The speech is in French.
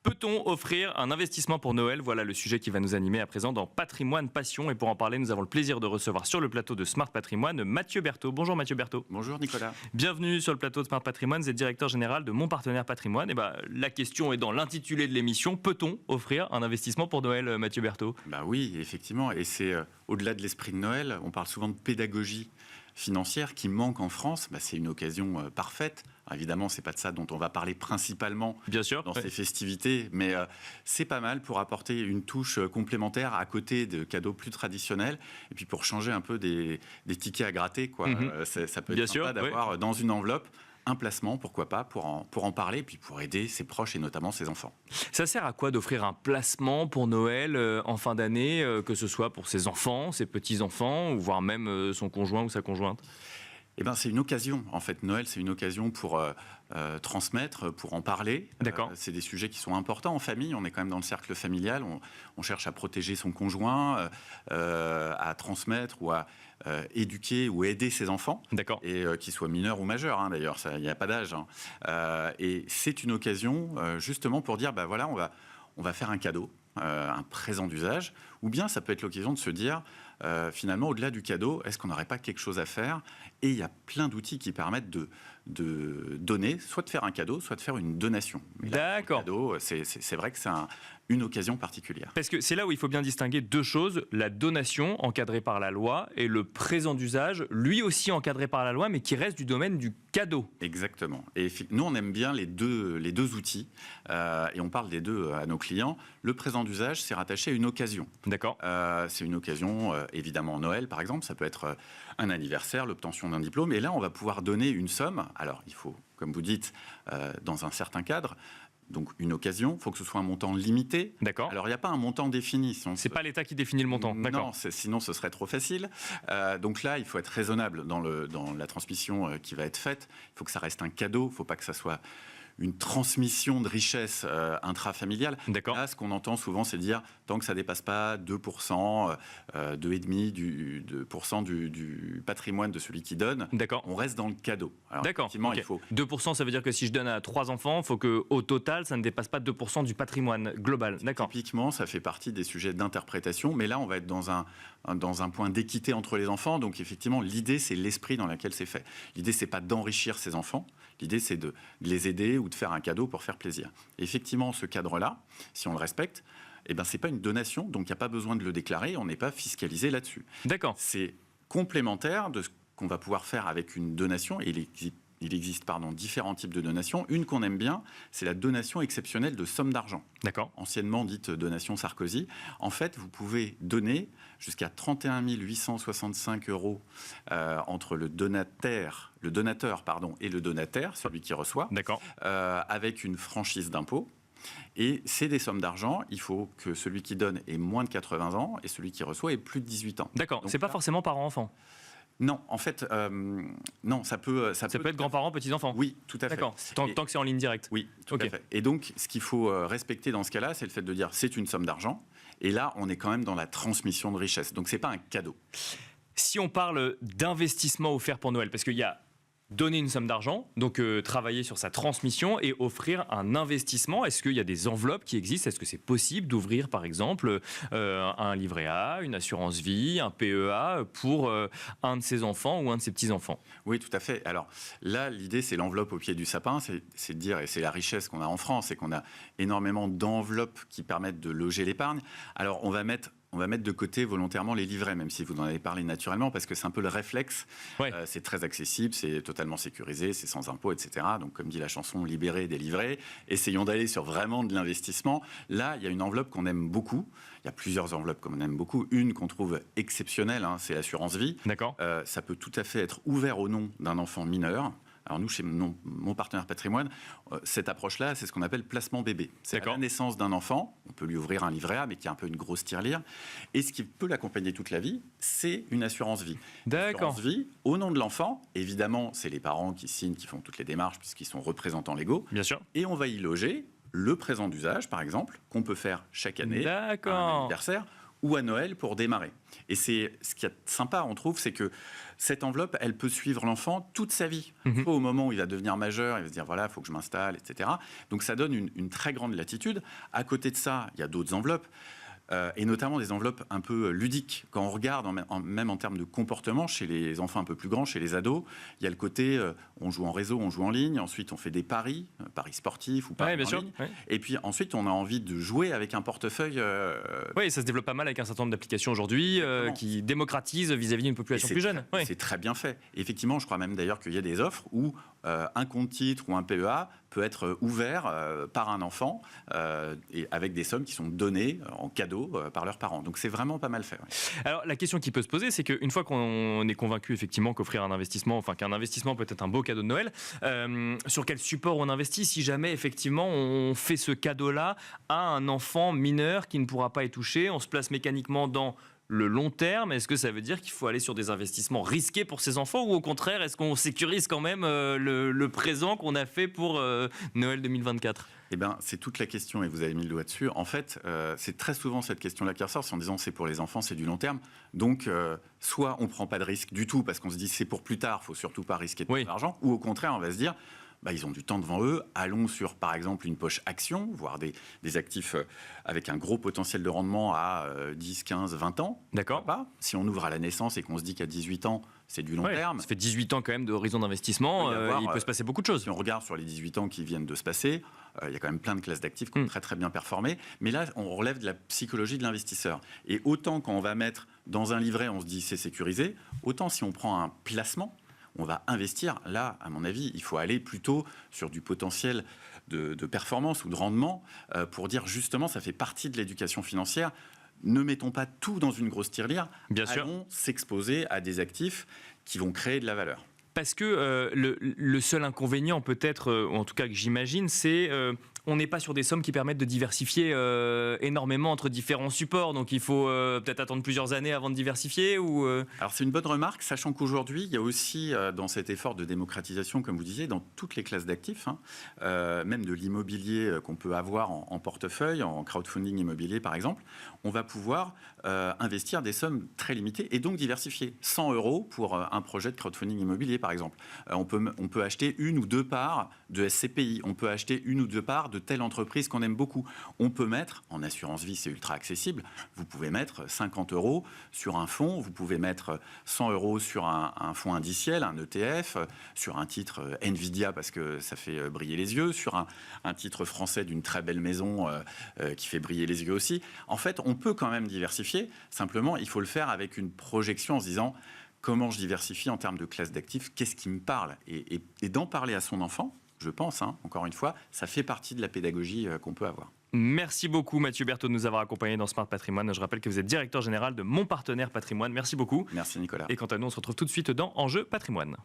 Peut-on offrir un investissement pour Noël? Voilà le sujet qui va nous animer à présent dans Patrimoine Passion. Et pour en parler, nous avons le plaisir de recevoir sur le plateau de Smart Patrimoine Mathieu Berthaud. Bonjour Mathieu Berthaud. Bonjour Nicolas. Bienvenue sur le plateau de Smart Patrimoine. Vous êtes directeur général de Mon Partenaire Patrimoine. Et la question est dans l'intitulé de l'émission. Peut-on offrir un investissement pour Noël, Mathieu Berthaud? Oui, effectivement. Et c'est au-delà de l'esprit de Noël, on parle souvent de pédagogie financière qui manque en France. C'est une occasion parfaite. Alors, évidemment, c'est pas de ça dont on va parler principalement bien sûr, dans ces festivités, mais c'est pas mal pour apporter une touche complémentaire à côté de cadeaux plus traditionnels, et puis pour changer un peu des tickets à gratter, quoi. Ça peut être sympa d'avoir dans une enveloppe un placement, pourquoi pas, pour en parler, et puis pour aider ses proches et notamment ses enfants. Ça sert à quoi d'offrir un placement pour Noël en fin d'année, que ce soit pour ses enfants, ses petits-enfants, ou voire même son conjoint ou sa conjointe? C'est une occasion, en fait. Noël, c'est une occasion pour transmettre, pour en parler. D'accord. C'est des sujets qui sont importants en famille. On est quand même dans le cercle familial. On cherche à protéger son conjoint, à transmettre ou à éduquer ou aider ses enfants. D'accord. Et qu'ils soient mineurs ou majeurs, d'ailleurs. Il n'y a pas d'âge. Et c'est une occasion, justement, pour dire, voilà, on va faire un cadeau. Un présent d'usage, ou bien ça peut être l'occasion de se dire, finalement, au-delà du cadeau, est-ce qu'on n'aurait pas quelque chose à faire? Et il y a plein d'outils qui permettent de donner, soit de faire un cadeau, soit de faire une donation. Mais là, d'accord. Le cadeau, c'est vrai que c'est une occasion particulière. Parce que c'est là où il faut bien distinguer deux choses, la donation encadrée par la loi et le présent d'usage, lui aussi encadré par la loi, mais qui reste du domaine du cadeau. Exactement. Et nous, on aime bien les deux outils, et on parle des deux à nos clients. Le présent d'usage, c'est rattaché à une occasion. D'accord. C'est une occasion, évidemment, Noël, par exemple. Ça peut être un anniversaire, l'obtention d'un diplôme. Et là, on va pouvoir donner une somme. Alors, il faut, comme vous dites, dans un certain cadre. Donc, une occasion, il faut que ce soit un montant limité. D'accord. Alors, il n'y a pas un montant défini. C'est pas l'État qui définit le montant. D'accord. Non, sinon ce serait trop facile. Donc là, il faut être raisonnable dans la transmission qui va être faite. Il faut que ça reste un cadeau. Il ne faut pas que ça soit une transmission de richesse intrafamiliale. D'accord. Là, ce qu'on entend souvent, c'est de dire, tant que ça ne dépasse pas 2%, 2,5% du patrimoine de celui qui donne, on reste dans le cadeau. Alors, d'accord. Effectivement, il faut... 2%, ça veut dire que si je donne à 3 enfants, il faut qu'au total, ça ne dépasse pas 2% du patrimoine global. D'accord. Typiquement, ça fait partie des sujets d'interprétation, mais là, on va être dans un point d'équité entre les enfants. Donc, effectivement, l'idée, c'est l'esprit dans lequel c'est fait. L'idée, c'est pas d'enrichir ses enfants. L'idée, c'est de les aider ou de faire un cadeau pour faire plaisir. Et effectivement, ce cadre-là, si on le respecte, c'est pas une donation, donc il n'y a pas besoin de le déclarer, on n'est pas fiscalisé là-dessus. D'accord. C'est complémentaire de ce qu'on va pouvoir faire avec une donation, et il existe différents types de donations. Une qu'on aime bien, c'est la donation exceptionnelle de sommes d'argent. D'accord. Anciennement dite donation Sarkozy. En fait, vous pouvez donner jusqu'à 31 865 € entre le donateur et le donataire, celui qui reçoit, avec une franchise d'impôt. Et c'est des sommes d'argent, il faut que celui qui donne ait moins de 80 ans et celui qui reçoit ait plus de 18 ans. D'accord, c'est pas forcément parent-enfant. Non, en fait, non, ça peut être grands-parents, petits-enfants. Oui, tout à fait. D'accord, tant que c'est en ligne directe. Oui, tout à fait. Et donc, ce qu'il faut respecter dans ce cas-là, c'est le fait de dire c'est une somme d'argent. Et là, on est quand même dans la transmission de richesse. Donc, c'est pas un cadeau. Si on parle d'investissement offert pour Noël, parce qu'il y a donner une somme d'argent, donc travailler sur sa transmission et offrir un investissement. Est-ce qu'il y a des enveloppes qui existent? Est-ce que c'est possible d'ouvrir, par exemple, un livret A, une assurance vie, un PEA pour un de ses enfants ou un de ses petits-enfants? Oui, tout à fait. Alors là, l'idée, c'est l'enveloppe au pied du sapin. C'est de dire, et c'est la richesse qu'on a en France, c'est qu'on a énormément d'enveloppes qui permettent de loger l'épargne. Alors, on va mettre de côté volontairement les livrets, même si vous en avez parlé naturellement, parce que c'est un peu le réflexe. Ouais. C'est très accessible, c'est totalement sécurisé, c'est sans impôt, etc. Donc, comme dit la chanson, libéré, délivré. Essayons d'aller sur vraiment de l'investissement. Là, il y a une enveloppe qu'on aime beaucoup. Il y a plusieurs enveloppes qu'on aime beaucoup. Une qu'on trouve exceptionnelle, c'est l'assurance vie. D'accord. Ça peut tout à fait être ouvert au nom d'un enfant mineur. Alors nous, chez mon partenaire patrimoine, cette approche-là, c'est ce qu'on appelle placement bébé. C'est à la naissance d'un enfant, on peut lui ouvrir un livret A, mais qui est un peu une grosse tirelire. Et ce qui peut l'accompagner toute la vie, c'est une assurance vie. D'accord. Assurance vie, au nom de l'enfant, évidemment, c'est les parents qui signent, qui font toutes les démarches, puisqu'ils sont représentants légaux. Bien sûr. Et on va y loger le présent d'usage, par exemple, qu'on peut faire chaque année à un anniversaire, ou à Noël pour démarrer. Et c'est ce qui est sympa, on trouve, c'est que cette enveloppe, elle peut suivre l'enfant toute sa vie. Au moment où il va devenir majeur, il va se dire, voilà, il faut que je m'installe, etc. Donc ça donne une très grande latitude. À côté de ça, il y a d'autres enveloppes. Et notamment des enveloppes un peu ludiques. Quand on regarde, même en termes de comportement, chez les enfants un peu plus grands, chez les ados, il y a le côté, on joue en réseau, on joue en ligne, ensuite on fait des paris sportifs ou paris en ligne. Ouais. Et puis ensuite, on a envie de jouer avec un portefeuille. Oui, ça se développe pas mal avec un certain nombre d'applications aujourd'hui qui démocratisent vis-à-vis d'une population plus jeune. C'est très bien fait. Et effectivement, je crois même d'ailleurs qu'il y a des offres où un compte titre ou un PEA peut être ouvert par un enfant et avec des sommes qui sont données en cadeau par leurs parents. Donc c'est vraiment pas mal fait. Ouais. Alors la question qui peut se poser, c'est qu'une fois qu'on est convaincu effectivement qu'offrir un investissement, enfin qu'un investissement peut être un beau cadeau de Noël, sur quel support on investit si jamais effectivement on fait ce cadeau-là à un enfant mineur qui ne pourra pas y toucher, on se place mécaniquement dans le long terme? Est-ce que ça veut dire qu'il faut aller sur des investissements risqués pour ses enfants ou au contraire, est-ce qu'on sécurise quand même le présent qu'on a fait pour Noël 2024? Eh bien, c'est toute la question et vous avez mis le doigt dessus. En fait, c'est très souvent cette question-là qui ressort, c'est en disant c'est pour les enfants, c'est du long terme. Donc, soit on ne prend pas de risque du tout parce qu'on se dit c'est pour plus tard, il ne faut surtout pas risquer de l'argent, ou au contraire, on va se dire ils ont du temps devant eux, allons sur par exemple une poche action, voire des actifs avec un gros potentiel de rendement à 10, 15, 20 ans. D'accord. Si on ouvre à la naissance et qu'on se dit qu'à 18 ans, c'est du long terme. Ça fait 18 ans quand même d'horizon d'investissement, il peut se passer beaucoup de choses. Si on regarde sur les 18 ans qui viennent de se passer, il y a quand même plein de classes d'actifs qui ont très très bien performé. Mais là, on relève de la psychologie de l'investisseur. Et autant quand on va mettre dans un livret, on se dit c'est sécurisé, autant si on prend un placement, on va investir. Là, à mon avis, il faut aller plutôt sur du potentiel de performance ou de rendement pour dire justement, ça fait partie de l'éducation financière. Ne mettons pas tout dans une grosse tirelire. Allons s'exposer à des actifs qui vont créer de la valeur. Parce que le seul inconvénient peut-être, ou en tout cas que j'imagine, c'est on n'est pas sur des sommes qui permettent de diversifier énormément entre différents supports. Donc il faut peut-être attendre plusieurs années avant de diversifier ou Alors c'est une bonne remarque, sachant qu'aujourd'hui, il y a aussi dans cet effort de démocratisation, comme vous disiez, dans toutes les classes d'actifs, même de l'immobilier qu'on peut avoir en portefeuille, en crowdfunding immobilier par exemple, on va pouvoir investir des sommes très limitées et donc diversifier. 100 € pour un projet de crowdfunding immobilier par exemple. On peut acheter une ou deux parts de SCPI, on peut acheter une ou deux parts de telle entreprise qu'on aime beaucoup. On peut mettre, en assurance vie, c'est ultra accessible, vous pouvez mettre 50 € sur un fonds, vous pouvez mettre 100 € sur un fonds indiciel, un ETF, sur un titre Nvidia parce que ça fait briller les yeux, sur un titre français d'une très belle maison qui fait briller les yeux aussi. En fait, on peut quand même diversifier, simplement il faut le faire avec une projection en se disant comment je diversifie en termes de classe d'actifs, qu'est-ce qui me parle et d'en parler à son enfant, je pense, encore une fois, ça fait partie de la pédagogie qu'on peut avoir. Merci beaucoup Mathieu Berthaud de nous avoir accompagnés dans Smart Patrimoine. Je rappelle que vous êtes directeur général de Mon Partenaire Patrimoine. Merci beaucoup. Merci Nicolas. Et quant à nous, on se retrouve tout de suite dans Enjeu Patrimoine.